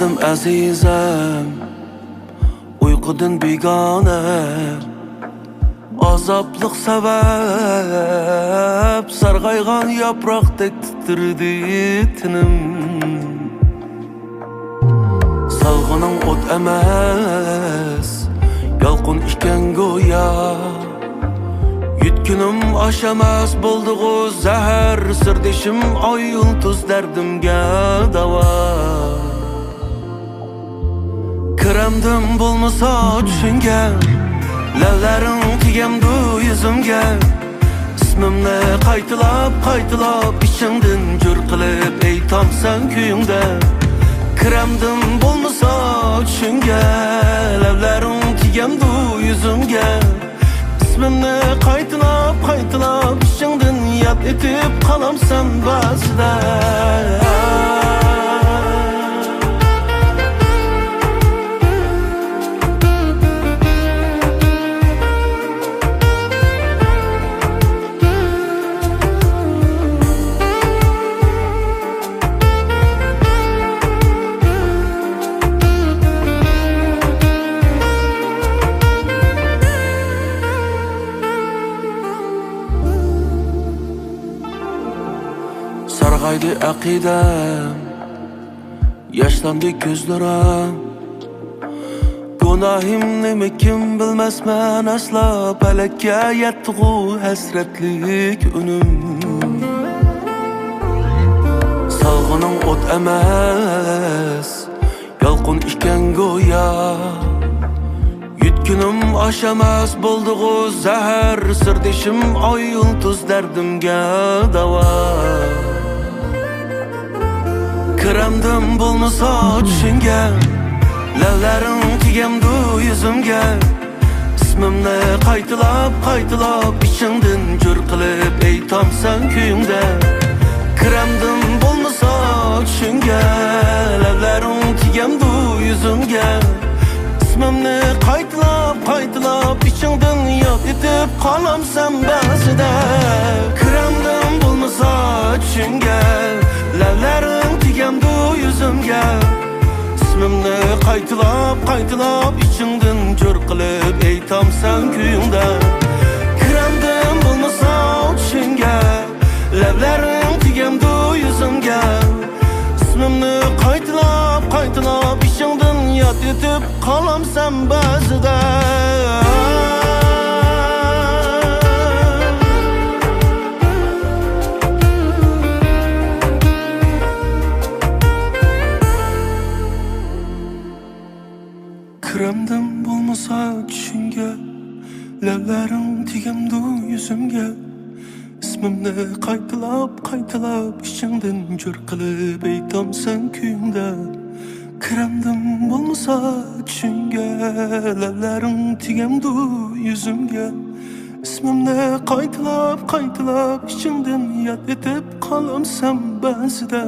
Canım azizem, uykudan begona, azaplık sebep, sargaygan yaprakdek titredi tinim. Salgının ot emas, yalqın iken goya, yutkunim aşamaz bulduğu zahar, sirdeşim ay yıldız derdimge dava. Kiremdim bulmasa düşünge, lavlaring tigemdi yüzümge. İsmimni qaytilab içimdin jur qilib aytamsan kuyingda. Kiremdim bulmasa düşünge, lavlaring tigemdi yüzümge. İsmimni qaytilab içimdin yad etib qalamsan ba'zida. Sargaydı aqidam, yaşlandı gözlerim. Günahim nima kim bilmasman asla, palakka yettiğu hasretlik önüm. Salgının ot emas, yalqın iken goya, yutkunim aşamaz bulduğu zahar, sirdeşim ay yıldız derdimge dava. Kiremdim bulmasa düşünge, lavlaring tigemdi yüzümge. İsmimni qaytilab içimdin jur qilib aytamsan kuyingda. Kiremdim bulmasa düşünge, lavlaring tigemdi yüzümge. İsmimni qaytilab içimdin yod etib qalamsan ba'zida. Kiremdim bulmasa düşünge, lavlaring tigemdi yüzümge. İsmimni qaytilab içimdin jur qilib aytamsan kuyingda. Kiremdim bulmasa düşünge, lavlaring tigemdi yüzümge. İsmimni qaytilab içimdin yod etib qalamsan ba'zida. Kiremdim bulmasa düşünge, lavlaring tigemdi yüzümge. İsmimni qaytilab içimdin jur qilib aytamsan kuyingda. Kiremdim bulmasa düşünge, lavlaring tigemdi yüzümge. İsmimni qaytilab içimdin yod etib qalamsan ba'zida.